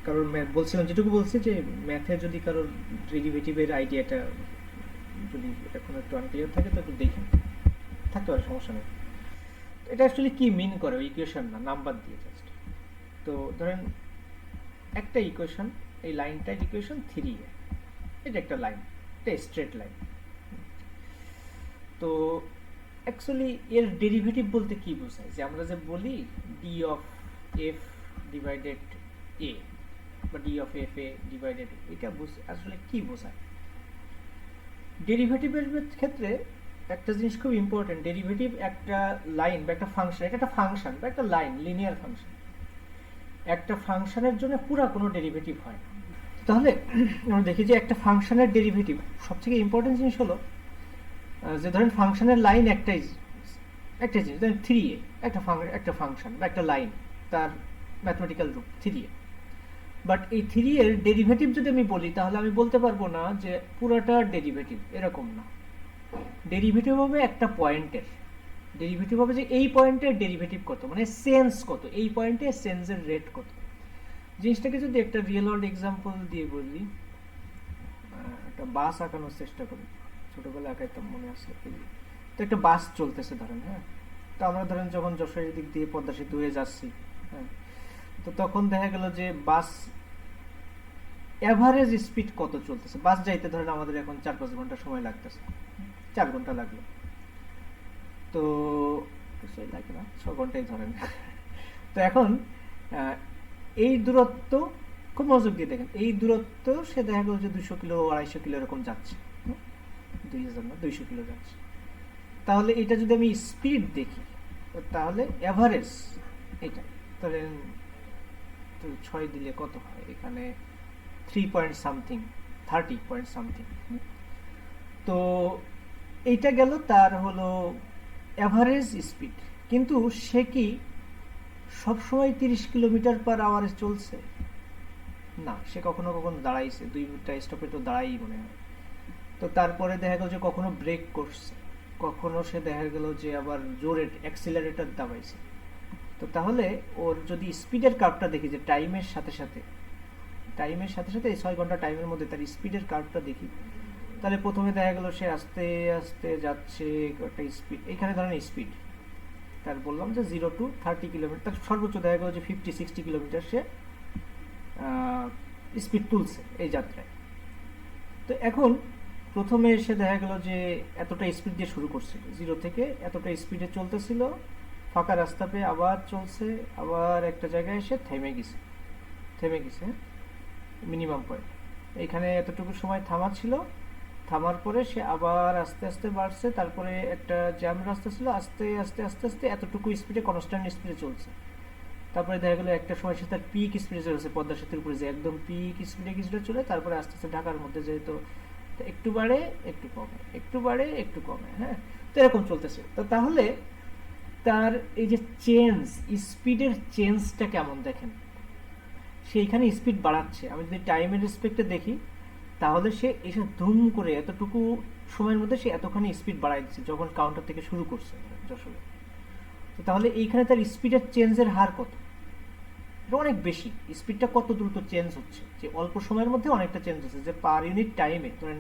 কারোর বলছিলাম যেটুকু বলছি যে ম্যাথে যদি কারোর ডেরিভেটিভের আইডিয়াটা যদি এখন একটু আনক্লিয়ার থাকে তো একটু দেখেন, থাকতে পারে, সমস্যা নেই। এটা অ্যাকচুয়ালি কি মিন করে ওই ইকুয়েশন না, নাম্বার দিয়ে জাস্ট। তো ধরেন একটা ইকুয়েশন, এই লাইনটার ইকুয়েশন 3a, এটা একটা লাইন, এটা স্ট্রেট লাইন। তো অ্যাকচুয়ালি এর ডেরিভেটিভ বলতে কি বোঝায়, যে আমরা যে বলি ডি অফ এফ ডিভাইডেড এ বা D of F A divided, এটা আসলে কি বোঝায়? ডেরিভেটিভের ক্ষেত্রে একটা জিনিস খুব ইম্পর্টেন্ট, ডেরিভেটিভ একটা লাইন বা একটা ফাংশন, এটা একটা ফাংশন বা একটা লাইন, লিনিয়ার ফাংশন, একটা ফাংশনের জন্য পুরা কোনো ডেরিভেটিভ হয় না। তাহলে আমরা দেখি যে একটা ফাংশনের ডেরিভেটিভ সবথেকে ইম্পর্টেন্ট জিনিস হলো যে ধরেন ফাংশনের লাইন একটাই, একটা জিনিস ধরেন 3a, একটা ফাংশন বা একটা লাইন, তার ম্যাথমেটিক্যাল রূপ 3a। বাট এই 3 এর ডেরিভেটিভ যদি আমি বলি তাহলে আমি বলতে পারবো না যে পুরোটা ডেরিভেটিভ, এরকম না। ডেরিভেটিভ হবে একটা পয়েন্টের, ডেরিভেটিভ হবে যে এই পয়েন্টের ডেরিভেটিভ কত, মানে সেন্স কত, এই পয়েন্টে সেন্সের রেট কত। জিনিসটাকে যদি একটা রিয়েল ওয়ার্ল্ড এক্সাম্পল দিয়ে বলি, একটা বাস আঁকানোর চেষ্টা করি, ছোটবেলায় আঁকাইতাম মনে আছে। তো একটা বাস চলতেছে ধরেন, হ্যাঁ, তো আমরা ধরেন যখন যশোরের দিক দিয়ে পদ্মা সেতু হয়ে যাচ্ছি, হ্যাঁ, তো তখন দেখা গেল যে বাস এভারেজ স্পিড কত চলতেছে, বাস যাইতে ধরেন আমাদের এখন 4-5 ঘন্টা সময় লাগতেছে, 4 ঘন্টা লাগলো, তো লাগে না, 6 ঘন্টাই ধরেন। তো এখন এই দূরত্ব খুব মনোযোগ দিয়ে দেখেন, এই দূরত্ব সে দেখা গেল যে 200 কিলো 250 কিলো এরকম যাচ্ছে, 200 কিলো যাচ্ছে। তাহলে এটা যদি আমি স্পিড দেখি তাহলে এভারেজ এটা ধরেন 6 দিলে কত হয় এখানে, 3 পয়েন্ট সামথিং, 30 পয়েন্ট সামথিং। তো এইটা গেল তার হলো এভারেজ স্পিড। কিন্তু সে কি সবসময় 30 কিলোমিটার পার আওয়ারে চলছে না, সে কখনো কখনো দাঁড়াইছে, 2টা স্টপে তো দাঁড়াই মনে হয়। তো তারপরে দেখা গেল যে কখনো ব্রেক করছে, কখনো সে দেখা গেল যে আবার জোরে অ্যাক্সিলারেটর দাবাইছে। তো তাহলে ওর যদি স্পিডের কার্ভটা দেখি, যে টাইমের সাথে সাথে এই 6 ঘন্টা টাইমের মধ্যে তার স্পিডের কার্ভটা দেখি, তাহলে প্রথমে দেখা গেল সে আস্তে আস্তে যাচ্ছে একটা স্পিড, এখানে ধরেন স্পিড তার বললাম যে 0 to 30 কিলোমিটার, সর্বোচ্চ দেখা গেল যে 50-60 কিলোমিটার সে স্পিড তুলছে এই যাত্রায়। তো এখন প্রথমে এসে দেখা গেল যে এতটা স্পিড দিয়ে শুরু করছিল, 0 থেকে এতটা স্পিডে চলতেছিল, ফাঁকা রাস্তা পেয়ে আবার চলছে, আবার একটা জায়গায় এসে থেমে গেছে, মিনিমাম পয়েন্ট, এইখানে এতটুকু সময় থামা ছিল, থামার পরে সে আবার আস্তে আস্তে বাড়ছে, তারপরে একটা জ্যাম রাস্তা ছিল, আস্তে আস্তে আস্তে আস্তে এতটুকু স্পিডে কনস্ট্যান্ট স্পিডে চলছে। তারপরে দেখা গেলো একটা সময় সে তার পিক স্পিডে চলেছে, পদ্মা সেতুর উপরে যে একদম পিক স্পিডে কিছুটা চলে, তারপরে আস্তে আস্তে ঢাকার মধ্যে যেহেতু একটু বাড়ে একটু কমে, একটু বাড়ে একটু কমে, হ্যাঁ, তো এরকম চলতেছে। তো তাহলে তার এই যে চেঞ্জ, স্পিডের চেঞ্জটা কেমন দেখেন, সেইখানে স্পিড বাড়াচ্ছে। আমি যদি টাইমের রেসপেক্টে দেখি তাহলে সে এসে ধুম করে এতটুকু সময়ের মধ্যে সে এতখানি স্পিড বাড়াই দিচ্ছে যখন কাউন্টার থেকে শুরু করছে যশোরে। তো তাহলে এইখানে তার স্পিডের চেঞ্জের হার কত, এটা অনেক বেশি। স্পিডটা কত দ্রুত চেঞ্জ হচ্ছে, যে অল্প সময়ের মধ্যে অনেকটা চেঞ্জ হচ্ছে, যে পার ইউনিট টাইমে ধরেন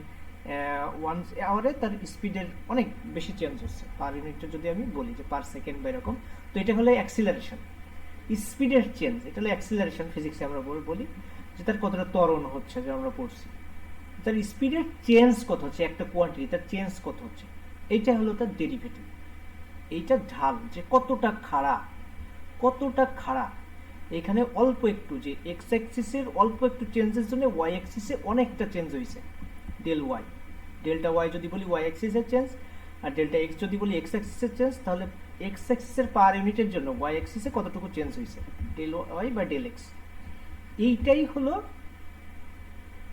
1 আওয়ারে তার স্পিডের অনেক বেশি চেঞ্জ হচ্ছে, পার ইউনিটটা যদি আমি বলি যে পার সেকেন্ড বা এরকম। তো এটা হলো অ্যাক্সিলারেশন, স্পিডের চেঞ্জ, এটা হলো অ্যাক্সিলারেশন। ফিজিক্সে আমরা বলি যে তার কতটা ত্বরণ হচ্ছে, যে আমরা পড়ছি তার স্পিডের চেঞ্জ কত হচ্ছে, একটা কোয়ান্টিটি তার চেঞ্জ কত হচ্ছে, এইটা হলো তার ডেরিভেটিভ। এইটা ঢাল, যে কতটা খাড়া। এখানে অল্প একটু, যে এক্স অ্যাক্সিসের অল্প একটু চেঞ্জের জন্য ওয়াই অ্যাক্সিসে অনেকটা চেঞ্জ হয়েছে, ডেল্টা ওয়াই যদি বলি ওয়াই অ্যাক্সিসের চেঞ্জ, আর ডেল্টা এক্স যদি বলি এক্স অ্যাক্সিসের চেঞ্জ, তাহলে এক্স অ্যাক্সিসের পার ইউনিটের জন্য ওয়াই অ্যাক্সিসে কতটুকু চেঞ্জ হয়েছে, ডেল ওয়াই বা ডেল এক্স। এইটাই হলো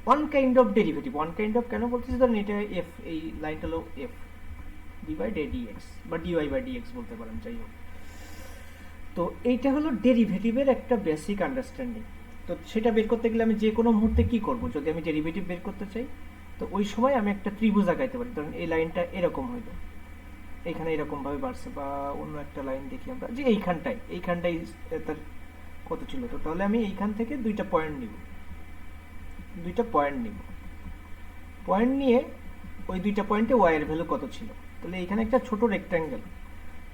one kind of derivative. One kind of কেন বলতেছি, ধরেন এটা এফ, এই লাইনটা হলো F D by D X বা ডিওয়াই বাই ডি এক্স বলতে পারেন, যাই হোক। তো এইটা হলো ডেরিভেটিভের একটা বেসিক আন্ডারস্ট্যান্ডিং। তো সেটা বের করতে গেলে আমি যে কোনো মুহূর্তে কি করব, যদি আমি ডেরিভেটিভ বের করতে চাই, তো ওই সময় আমি একটা ত্রিভুজ আঁকাইতে পারি। ধরেন এই লাইনটা এরকম হইল, এখানে এরকম ভাবে বাড়ছে, বা অন্য একটা লাইন দেখি আমরা যে এইখানটাই তার কত ছিল। তো তাহলে আমি এইখান থেকে দুইটা পয়েন্ট নিব, পয়েন্ট নিয়ে ওই দুইটা পয়েন্টে ওয়াই এর ভ্যালু কত ছিল। তাহলে এখানে একটা ছোট রেক্ট্যাঙ্গেল,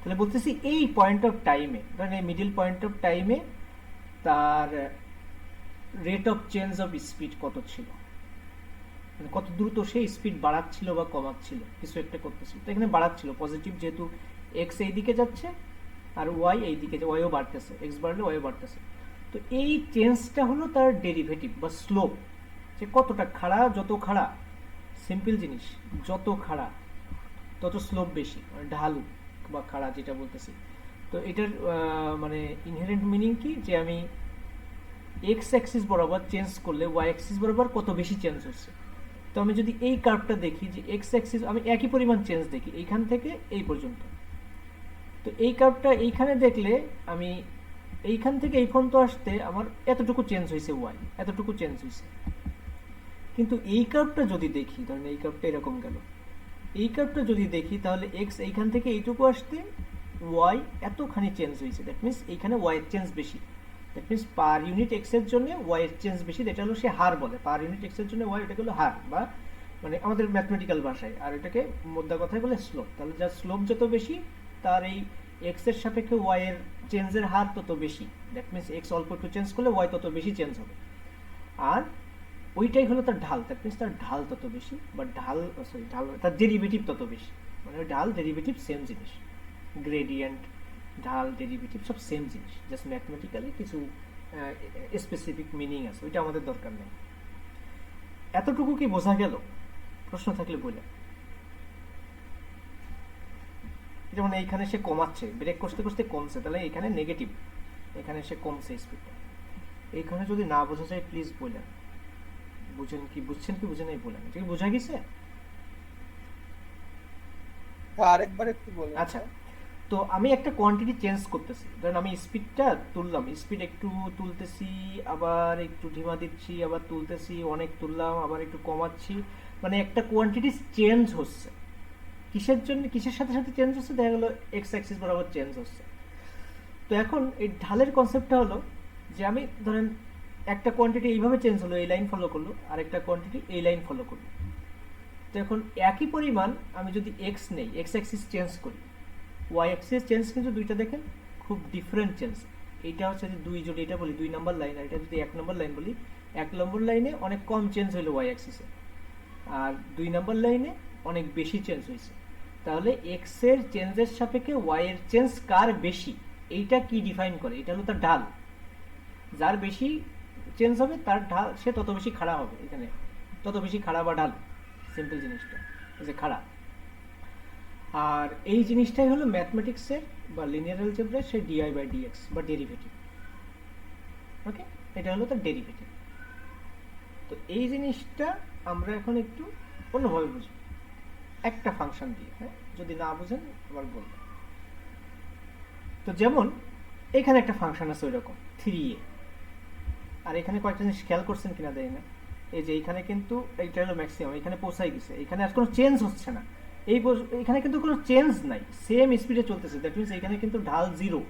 তাহলে বলতেছি এই পয়েন্ট অফ টাইমে, ধরেন এই মিডল পয়েন্ট অফ টাইমে তার rate of change of speed কত ছিল, মানে কত দ্রুত সে স্পিড বাড়াচ্ছিল বা কমাচ্ছিল, কিছু একটা করতেছিল। তো এখানে বাড়াচ্ছিল, পজিটিভ, যেহেতু এক্স এই দিকে যাচ্ছে আর ওয়াই এই দিকে, ওয়াইও বাড়তেছে, এক্স বাড়লে ওয়াইও বাড়তেছে। তো এই চেঞ্জটা হলো তার ডেরিভেটিভ বা স্লোপ, যে কতটা খাড়া, যত খাড়া, সিম্পল জিনিস, যত খাড়া তত স্লোপ বেশি, মানে ঢালু বা খাড়া যেটা বলতেছি। তো এটার মানে ইনহেরেন্ট মিনিং কি, যে আমি এক্স অ্যাক্সিস বরাবর চেঞ্জ করলে ওয়াই অ্যাক্সিস বরাবর কত বেশি চেঞ্জ হচ্ছে। তো আমি যদি এই কার্ভটা দেখি, যে এক্স অ্যাক্সিস আমি একই পরিমাণ চেঞ্জ দেখি এইখান থেকে এই পর্যন্ত, তো এই কার্ভটা এইখানে দেখলে আমি এইখান থেকে এই পর্যন্ত আসতে আমার এতটুকু চেঞ্জ হয়েছে, ওয়াই এতটুকু চেঞ্জ হয়েছে। কিন্তু এই কার্ভটা যদি দেখি, ধরেন এই কার্ভটা এরকম গেল, এই কার্ভটা যদি দেখি তাহলে এক্স এইখান থেকে এইটুকু আসতে ওয়াই এতখানি চেঞ্জ হয়েছে, দ্যাট মিনস এইখানে ওয়াই এর চেঞ্জ বেশি, that means per unit x এর জন্য ওয়াই এর চেঞ্জ বেশি। এটা হলো সে হার বলে, পার ইউনিট এক্স এর জন্য ওয়াই, এটা হলো হার বা মানে আমাদের ম্যাথমেটিক্যাল ভাষায়, আর এটাকে মোদ্দা কথায় বলে স্লোপ। তাহলে যার স্লোপ যত বেশি তার এই এক্স এর সাপেক্ষে ওয়াই এর চেঞ্জের হার তত বেশি, দ্যাট মিনস এক্স অল্প একটু চেঞ্জ করলে ওয়াই তত বেশি চেঞ্জ হবে। আর ওইটাই হলো তার ঢাল, দ্যাট মিনস তার ঢাল তত বেশি, বা ঢাল তার ডেরিভেটিভ তত বেশি, মানে ঢাল ডেরিভেটিভ সেম জিনিস, গ্রেডিয়েন্ট ঢাল ডেরিভেটিভ সব সেম জিনিস, জাস্ট ম্যাথমেটিক্যালি কিছু স্পেসিফিক মিনিং আছে, ওইটা আমাদের দরকার নেই। এতটুকু কি বোঝা গেল? প্রশ্ন থাকলে বলে। যেমন এইখানে সে কমাচ্ছে, ব্রেক করতে করতে কমছে, তাহলে এখানে নেগেটিভ, এখানে সে কমছে স্পিডটা। এইখানে যদি না বোঝা যায় প্লিজ বলেন, বুঝছেন কি বুঝে নাই বলেন, এটা কি বোঝা গেছে? আরেকবার একটু বলুন। আচ্ছা, তো আমি একটা কোয়ান্টিটি চেঞ্জ করতেছি, ধরেন আমি স্পিডটা তুললাম, স্পিড একটু তুলতেছি, আবার একটু ঢিমা দিচ্ছি, আবার তুলতেছি, অনেক তুললাম, আবার একটু কমাচ্ছি, মানে একটা কোয়ান্টিটি চেঞ্জ হচ্ছে। কিসের জন্য, কিসের সাথে সাথে চেঞ্জ হচ্ছে? দেখা গেলো এক্স অ্যাক্সিস বরাবর চেঞ্জ হচ্ছে। তো এখন এই ঢালের কনসেপ্টটা হলো যে আমি ধরেন একটা কোয়ান্টিটি এইভাবে চেঞ্জ হলো, এই লাইন ফলো করলো, আর একটা কোয়ান্টিটি এই লাইন ফলো করলো। তো এখন একই পরিমাণ আমি যদি এক্স নেই, এক্স অ্যাক্সিস চেঞ্জ করি, ওয়াই অ্যাক্সিস চেঞ্জ কিন্তু দুইটা দেখেন খুব ডিফারেন্ট চেঞ্জ। এইটা হচ্ছে যে দুই, যদি এটা বলি 2 নম্বর লাইন, আর এটা যদি 1 নম্বর লাইন বলি, 1 নম্বর লাইনে অনেক কম চেঞ্জ হইলো ওয়াই অ্যাক্সিসে, আর 2 নম্বর লাইনে অনেক বেশি চেঞ্জ হয়েছে। তাহলে এক্স এর চেঞ্জের সাপেক্ষে ওয়াই এর চেঞ্জ কার বেশি, এইটা কি ডিফাইন করে? এটা হলো তার ঢাল। যার বেশি চেঞ্জ হবে তার ঢাল, সে তত বেশি খাড়া হবে, এখানে তত বেশি খাড়া বা ঢাল, সিম্পল জিনিসটা যে খাড়া। আর এই জিনিসটাই হলো ম্যাথমেটিক্সের বা লিনিয়ার অ্যালজেব্রার সেই ডিআই বাই ডিএক্স বা ডেরিভেটিভ। ওকে, এটা হলো তার ডেরিভেটিভ। তো এই জিনিসটা আমরা এখন একটু অন্যভাবে বুঝি, একটা ফাংশন দিয়ে। হ্যাঁ, যদি না বুঝেন আবার বলবেন। তো যেমন এখানে একটা ফাংশন আছে ওইরকম 3a, আর এখানে কয়েকটা জিনিস খেয়াল করছেন কিনা দেয় না, এই যে এইখানে কিন্তু এইটা হলো ম্যাক্সিমাম, এখানে পৌঁছাই গেছে, এখানে আর কোনো চেঞ্জ হচ্ছে না, এখানে কিন্তু কোনো চেঞ্জ নাই, সেম স্পিডে চলতেছে, দ্যাট মিনস এখানে কিন্তু ঢাল 0,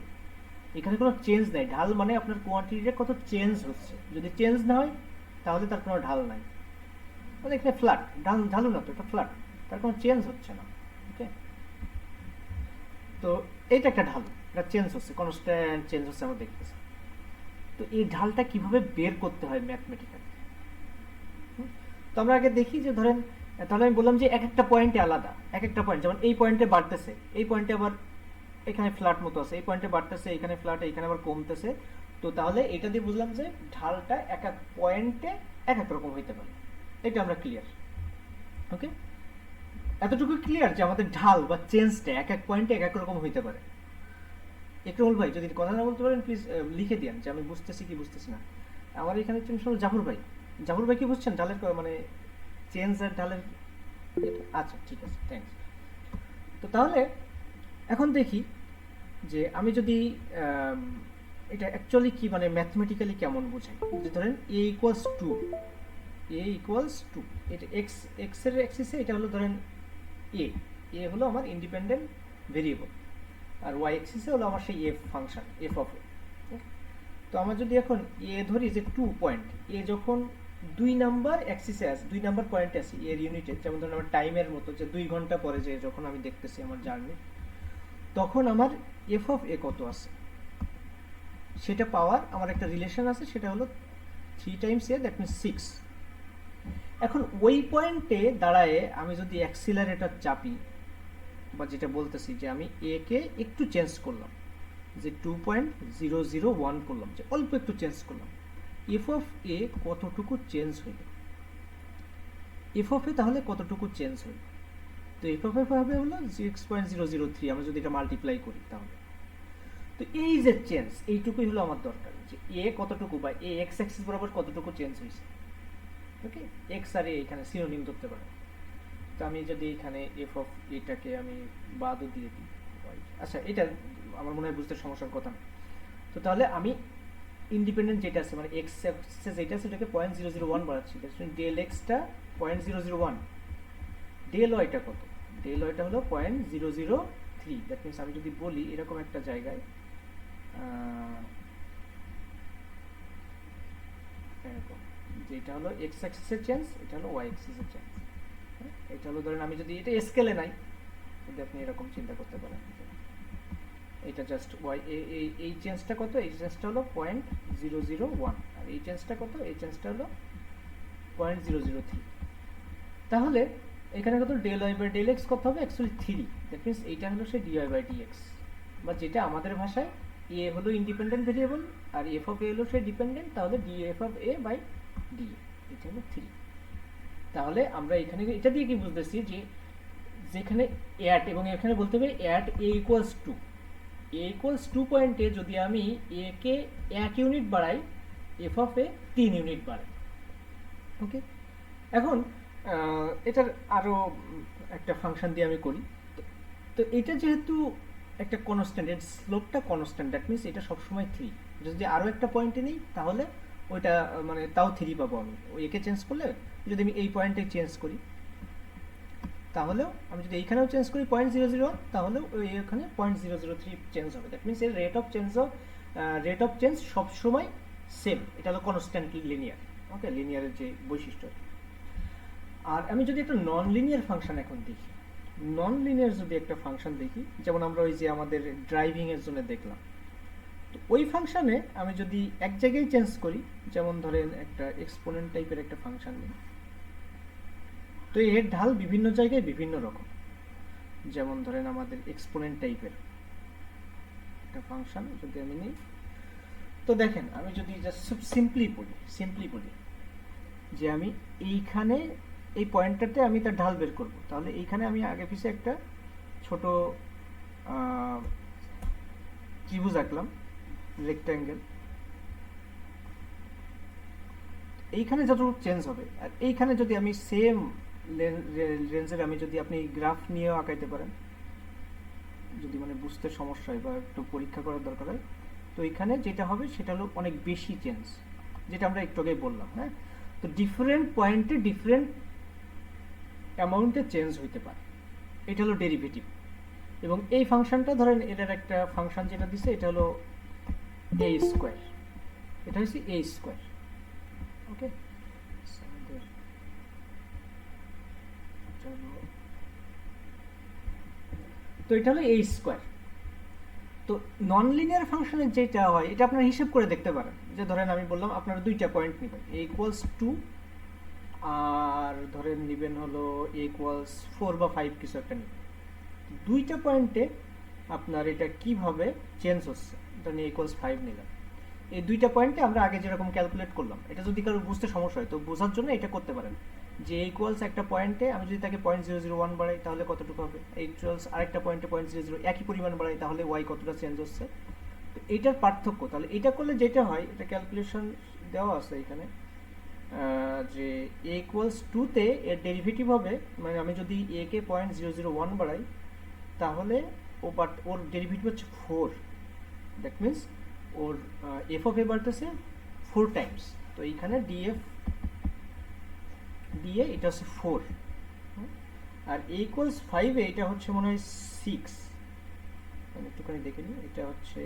এখানে কোনো চেঞ্জ নাই। ঢাল মানে আপনার কোয়ান্টিটিটা কত চেঞ্জ হচ্ছে, যদি চেঞ্জ না হয় তাহলে তার কোনো ঢাল নাই, মানে এখানে ফ্ল্যাট, ঢালু না তো, এটা ফ্ল্যাট, তার কোনো চেঞ্জ হচ্ছে না। ওকে, তো এইটা একটা ঢাল, এটা চেঞ্জ হচ্ছে, কনস্ট্যান্ট চেঞ্জ হচ্ছে আমরা দেখতেছি। তো এই ঢালটা কিভাবে বের করতে হয় ম্যাথমেটিক্যালি? তো আমরা আগে দেখি যে ধরেন, তাহলে আমি বললাম যে এক একটা পয়েন্টে আলাদা, এক একটা পয়েন্ট, যেমন এই পয়েন্টে বাড়তেছে, এই পয়েন্টে আবার এখানে ফ্ল্যাট মতো আছে, এই পয়েন্টে বাড়তেছে, এখানে ফ্ল্যাট, এখানে আবার কমতেছে। তো তাহলে এটা দিয়ে বুঝলাম যে ঢালটা এক এক পয়েন্টে এক এক রকম হইতে পারে, এটা আমরা ক্লিয়ার। ওকে, এতটুকু ক্লিয়ার যে আমাদের ঢাল বা চেঞ্জটা এক এক পয়েন্টে এক এক রকম হইতে পারে। ইকরামুল ভাই যদি কথা না বলতে পারেন প্লিজ লিখে দিন যে আমি বুঝতেছি কি বুঝতেছি না। আমার এখানে জাফর ভাই, জাফর ভাই কি বুঝছেন ঢালের মানে চেঞ্জ আর ঢালের? আচ্ছা ঠিক আছে, থ্যাংকস। তো তাহলে এখন দেখি যে আমি যদি এটা অ্যাকচুয়ালি কি মানে ম্যাথমেটিক্যালি কেমন বোঝাই। যে ধরেন a ইকুয়ালস টু এটা এক্স এর অ্যাক্সিসে, এটা হলো ধরেন a হলো আমার ইন্ডিপেন্ডেন্ট ভেরিয়েবল, আর ওয়াই অ্যাক্সিসে হলো আমার সেই এফ ফাংশন, এফ অফ এ। তো আমার যদি এখন এ ধরি যে 2 পয়েন্ট, এ যখন 2 নাম্বার অ্যাক্সিসে আছে, 2 নাম্বার পয়েন্টে আছে এর ইউনিটে, যেমন ধরুন আমার টাইমের মতো যে 2 ঘন্টা পরে যে যখন আমি দেখতেছি আমার জার্নি, তখন আমার এফ অফ এ কত আছে সেটা পাওয়ার আমার একটা রিলেশন আছে, সেটা হলো 3 টাইমস এ, দ্যাট মিনস 6। এখন ওই পয়েন্টে দাঁড়ায় আমি যদি অ্যাক্সিলারেটর চাপি, বা যেটা বলতেছি যে আমি এ কে একটু চেঞ্জ করলাম, যে 2.001 করলাম, যে অল্প একটু চেঞ্জ করলাম, এফ অফ এ কতটুকু চেঞ্জ হইল, এফ অফ এ তাহলে কতটুকু চেঞ্জ হইল। তো এফ অফ এ হবে হলো 6.003, আমরা যদি এটা মাল্টিপ্লাই করি তাহলে। তো এই যে চেঞ্জ, এইটুকুই হলো আমার দরকার, যে এ কতটুকু বা এ এক্স অ্যাক্সিস বরাবর কতটুকু চেঞ্জ হয়েছে। ওকে, এক্স আর এ এখানে সিনোনিম ধরতে পারে। তো আমি যদি এখানে এফ অফ এটাকে আমি বাদও দিয়ে দিই, আচ্ছা এটা আমার মনে হয় বুঝতে সমস্যার কথা না। তো তাহলে আমি ইন্ডিপেন্ডেন্ট যেটা আছে মানে এক্স অ্যাক্সিস যেটা আছে সেটাকে 0.001 বাড়াচ্ছি, ডেল এক্সটা 0.001, ডেল ওয়াইটা কত, ডেল ওয়াইটা হলো 0.003। দ্যাট মিনস আমি যদি বলি এরকম একটা জায়গায় এরকম, যে এটা হলো এক্স অ্যাক্সিসের চেঞ্জ, এটা হলো ওয়াই অ্যাক্সিসের চেঞ্জ। এটা হলো ধরেন আমি যদি এটা স্কেলে নাই, যদি আপনি এরকম চিন্তা করতে পারেন, এটা জাস্ট ওয়াই, এই চেঞ্জটা কত, এই চেঞ্জটা হলো 0.001, আর এই চেঞ্জটা কত, এই চেঞ্জটা হলো 0.003। তাহলে এখানে কত, del Y by del X কত হবে, অ্যাকচুয়ালি 3। দ্যাট মিনস এইটা হলো সেই ডিওয়াই বাই ডিএক্স, বা যেটা আমাদের ভাষায় এ হলো ইন্ডিপেন্ডেন্ট ভেরিয়েবল আর এফ অফ এ হলো সেই ডিপেন্ডেন্ট, তাহলে D F of A by D, এটা হলো 3। তাহলে আমরা এখানে এটা দিয়ে কি বুঝতেছি, যে যেখানে অ্যাট, এবং এখানে বলতে হবে at a equals to, A equals 2 পয়েন্টে যদি আমি এ কে 1 ইউনিট বাড়াই, এফ অফ এ 3 ইউনিট বাড়াই। ওকে, এখন এটার আরও একটা ফাংশন দিয়ে আমি করি। তো এটা যেহেতু একটা কনস্ট্যান্ট, এর স্লোপটা কনস্ট্যান্ট, দ্যাট মিনস এটা সবসময় 3। যদি আরও একটা পয়েন্টে নিই তাহলে ওইটা মানে তাও 3 পাবো আমি, ওই একে চেঞ্জ করলে। যদি আমি এই পয়েন্টে চেঞ্জ করি তাহলেও, আমি যদি এইখানেও চেঞ্জ করি 0.001, তাহলেও ওই এখানে 0.003 চেঞ্জ হবে। দ্যাট মিনস এর রেট অফ চেঞ্জ সবসময় সেম, এটা হলো কনস্ট্যান্ট লিনিয়ার। ওকে, লিনিয়ারের যে বৈশিষ্ট্য। আর আমি যদি একটা নন লিনিয়ার ফাংশন এখন দেখি, নন লিনিয়ার যদি একটা ফাংশন দেখি, যেমন আমরা ওই যে আমাদের ড্রাইভিং এর জন্য দেখলাম, তো ওই ফাংশনে আমি যদি এক জায়গায় চেঞ্জ করি, যেমন ধরেন একটা এক্সপোনেন্ট টাইপের একটা ফাংশন নিই, তো এর ঢাল বিভিন্ন জায়গায় বিভিন্ন রকম। যেমন ধরেন আমাদের এক্সপোনেন্ট টাইপের একটা ফাংশন যদি আমি নিই, তো দেখেন আমি যদি জাস্ট সিম্পলি বলি যে আমি এইখানে এই পয়েন্টটাতে আমি তার ঢাল বের করব, তাহলে এইখানে আমি আগে পিছে একটা ছোট ত্রিভুজ আঁকলাম, রেক্ট্যাঙ্গেল। এইখানে যতটুকু চেঞ্জ হবে, আর এইখানে যদি আমি সেম রেঞ্জের, আমি যদি আপনি গ্রাফ নিয়েও আঁকাইতে পারেন, যদি মানে বুঝতে সমস্যা হয় বা একটু পরীক্ষা করার দরকার হয়, তো এখানে যেটা হবে সেটা হলো অনেক বেশি চেঞ্জ, যেটা আমরা একটু আগেই বললাম। হ্যাঁ, তো ডিফারেন্ট পয়েন্টে ডিফারেন্ট অ্যামাউন্টে চেঞ্জ হইতে পারে, এটা হলো ডেরিভেটিভ। এবং এই ফাংশনটা ধরেন এটার একটা ফাংশন যেটা দিছে, এটা হলো এ স্কোয়ার, এটা হচ্ছে এ স্কোয়ার। ওকে, তো এটা হলো এ স্কোয়ার। তো নন লিনিয়ার ফাংশনের যেটা হয়, এটা আপনারা হিসেব করে দেখতে পারেন, যে ধরেন আমি বললাম আপনারা দুইটা পয়েন্ট নেবেন, এ ইকুয়ালস 2 আর ধরেন নেবেন হলো এ ইকুয়ালস 4 বা 5 কিছু একটা নেবেন। দুইটা পয়েন্টে আপনার এটা কিভাবে চেঞ্জ হচ্ছে, ধরেন এ ইকুয়ালস 5 নিলাম, এই দুইটা পয়েন্টে আমরা আগে যেরকম ক্যালকুলেট করলাম, এটা যদি কারো বুঝতে সমস্যা হয় তো বোঝার জন্য এটা করতে পারেন, যে ইকুয়ালস একটা পয়েন্টে আমি যদি তাকে 0.001 বাড়াই তাহলে কতটুকু হবে, ইকুয়ালস আরেকটা পয়েন্টে 0.00 একই পরিমাণ বাড়াই তাহলে ওয়াই কতটা চেঞ্জ হচ্ছে। তো এইটার পার্থক্য, তাহলে এটা করলে যেটা হয়, এটা ক্যালকুলেশন দেওয়া আছে এখানে, যে এ ইকুয়ালস 2-তে এর ডেরিভেটিভ হবে, মানে আমি যদি এ কে 0.001 বাড়াই তাহলে ওর ডেরিভেটিভ হচ্ছে 4। দ্যাট মিনস ওর এফ অফ এ বাড়তেছে 4 টাইমস। তো এইখানে ডিএফ দিয়ে এটা হচ্ছে 4, আর এ ইকুয়ালস 5-এ এটা হচ্ছে মনে হয় 6। আমি একটুখানি দেখে নিই, এটা হচ্ছে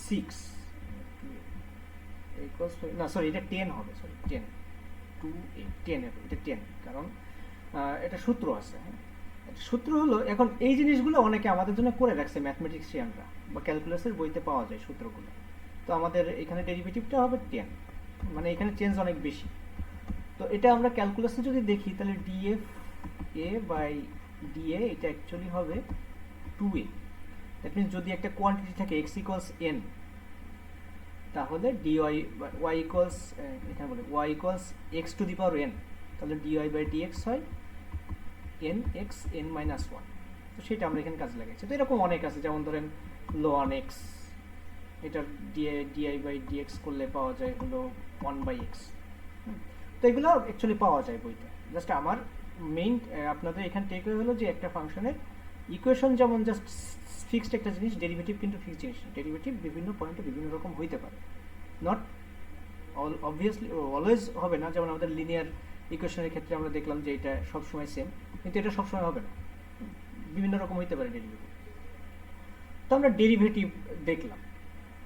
সিক্স না সরি এটা 10 হবে, সরি 10 2a 10 এটা 10, কারণ এটা সূত্র আছে। হ্যাঁ, সূত্র হলো, এখন এই জিনিসগুলো অনেকে আমাদের জন্য করে রাখছে ম্যাথমেটিক্সিয়ানরা, বা ক্যালকুলাসের বইতে পাওয়া যায় সূত্রগুলো। তো আমাদের এখানে ডেরিভেটিভটা হবে 10, মানে এখানে চেঞ্জ অনেক বেশি। তো এটা আমরা ক্যালকুলাসে যদি দেখি তাহলে ডিএফ এ বাই ডিএ এটা অ্যাকচুয়ালি হবে 2a। দ্যাট মিনস যদি একটা কোয়ান্টিটি থাকে x ইকুয়ালস n, তাহলে dy y ইকুয়ালস, এখানে বলে y equals x to the power n, তাহলে dy বাই dx হয় n x n মাইনাস 1। তো সেটা আমরা এখানে কাজে লাগাইছি। তো এরকম অনেক আছে, যেমন ধরেন ln x, এটার di বাই dx করলে পাওয়া যায় হলো 1 বাই x। তো এগুলো অ্যাকচুয়ালি পাওয়া যায় বইতে। জাস্ট আমার মেইন আপনাদের এখানে টেক হলো যে একটা ফাংশনের ইকুয়েশন যেমন জাস্ট ফিক্সড একটা জিনিস, ডেরিভেটিভ কিন্তু ফিক্সড জিনিস। ডেরিভেটিভ বিভিন্ন পয়েন্টে বিভিন্ন রকম হইতে পারে, নট অবভিয়াসলি অলওয়েজ হবে না। যেমন আমাদের লিনিয়ার ইকুয়েশনের ক্ষেত্রে আমরা দেখলাম যে এটা সবসময় সেম, কিন্তু এটা সবসময় হবে না, বিভিন্ন রকম হইতে পারে ডেরিভেটিভ। তো আমরা ডেরিভেটিভ দেখলাম।